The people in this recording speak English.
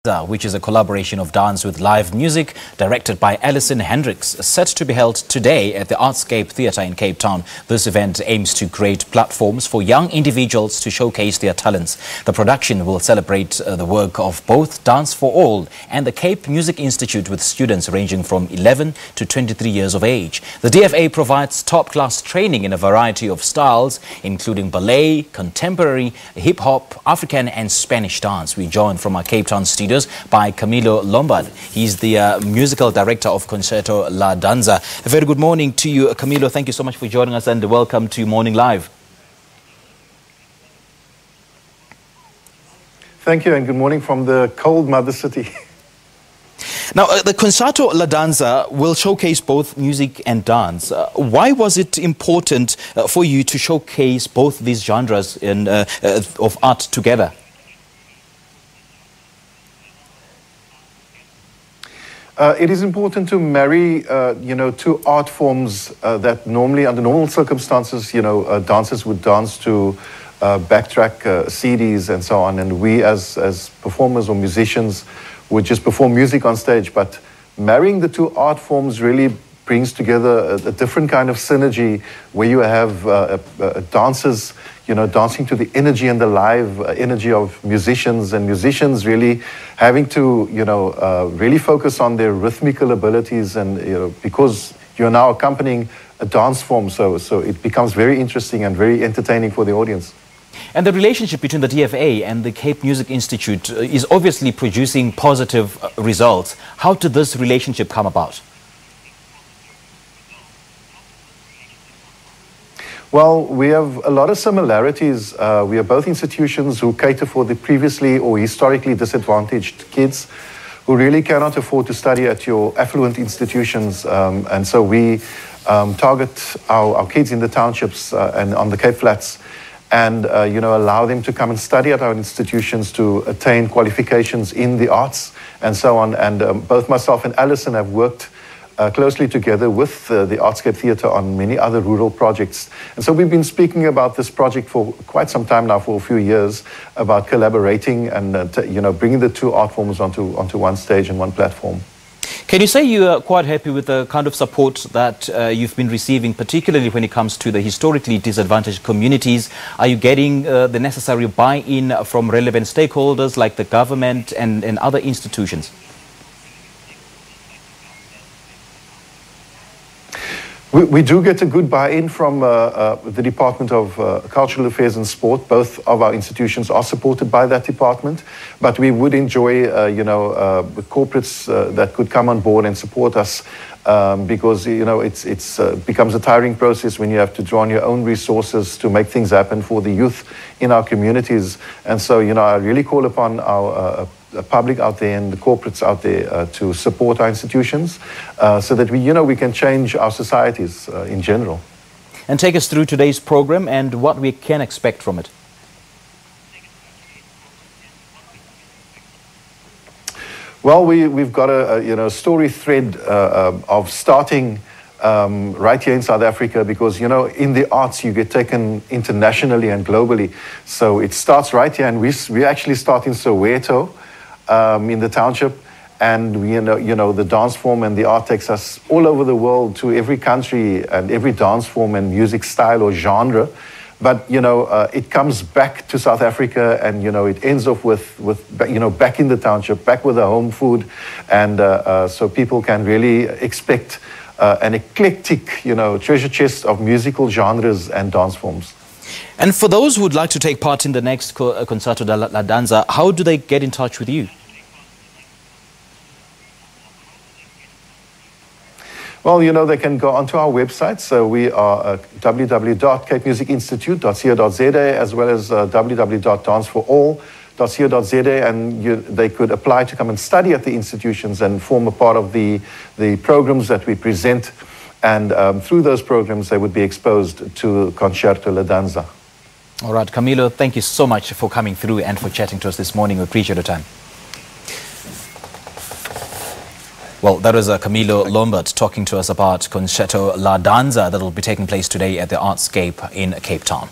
which is a collaboration of dance with live music, directed by Allison Hendricks, set to be held today at the Artscape Theatre in Cape Town. This event aims to create platforms for young individuals to showcase their talents. The production will celebrate the work of both Dance for All and the Cape Music Institute, with students ranging from 11 to 23 years of age. The DFA provides top-class training in a variety of styles, including ballet, contemporary, hip-hop, African and Spanish dance. We join from our Cape Town studio by Camillo Lombard. He's the musical director of Concerto la Danza. A very good morning to you, Camillo. Thank you so much for joining us and welcome to Morning Live. Thank you and good morning from the cold mother city. Now, the Concerto la Danza will showcase both music and dance. Why was it important for you to showcase both these genres of art together? It is important to marry, two art forms that normally, under normal circumstances, dancers would dance to backtrack CDs and so on, and we as performers or musicians would just perform music on stage. But marrying the two art forms really brings together a different kind of synergy, where you have dancers, dancing to the energy and the live energy of musicians, and musicians really having to, really focus on their rhythmical abilities, and because you're now accompanying a dance form, so it becomes very interesting and very entertaining for the audience. And the relationship between the DFA and the Cape Music Institute is obviously producing positive results. How did this relationship come about? Well, we have a lot of similarities. We are both institutions who cater for the previously or historically disadvantaged kids who really cannot afford to study at your affluent institutions. And so we target our kids in the townships and on the Cape Flats, and allow them to come and study at our institutions to attain qualifications in the arts and so on. And both myself and Allison have worked closely together with the Artscape Theatre on many other rural projects. And so we've been speaking about this project for quite some time now, for a few years, about collaborating and bringing the two art forms onto one stage and one platform. Can you say you are quite happy with the kind of support that you've been receiving, particularly when it comes to the historically disadvantaged communities? Are you getting the necessary buy-in from relevant stakeholders like the government and other institutions? We do get a good buy-in from the Department of Cultural Affairs and Sport. Both of our institutions are supported by that department, but we would enjoy, corporates that could come on board and support us, because it becomes a tiring process when you have to draw on your own resources to make things happen for the youth in our communities. And so, I really call upon our public out there and the corporates out there to support our institutions, so that we can change our societies in general. And take us through today's program and what we can expect from it. Well, we've got a story thread of starting right here in South Africa, because in the arts you get taken internationally and globally. So it starts right here, and we actually start in Soweto, in the township, and the dance form and the art takes us all over the world, to every country and every dance form and music style or genre. But it comes back to South Africa, and it ends off with back in the township, back with the home food, and so people can really expect an eclectic treasure chest of musical genres and dance forms. And for those who would like to take part in the next Concerto la Danza, how do they get in touch with you? Well, they can go onto our website. So we are www.capemusicinstitute.co.za, as well as www.danceforall.co.za, and they could apply to come and study at the institutions and form a part of the programs that we present. And through those programs, they would be exposed to Concerto la Danza. All right, Camillo, thank you so much for coming through and for chatting to us this morning. We appreciate your time. Well, that was Camillo Lombard talking to us about Concerto la Danza that will be taking place today at the Artscape in Cape Town.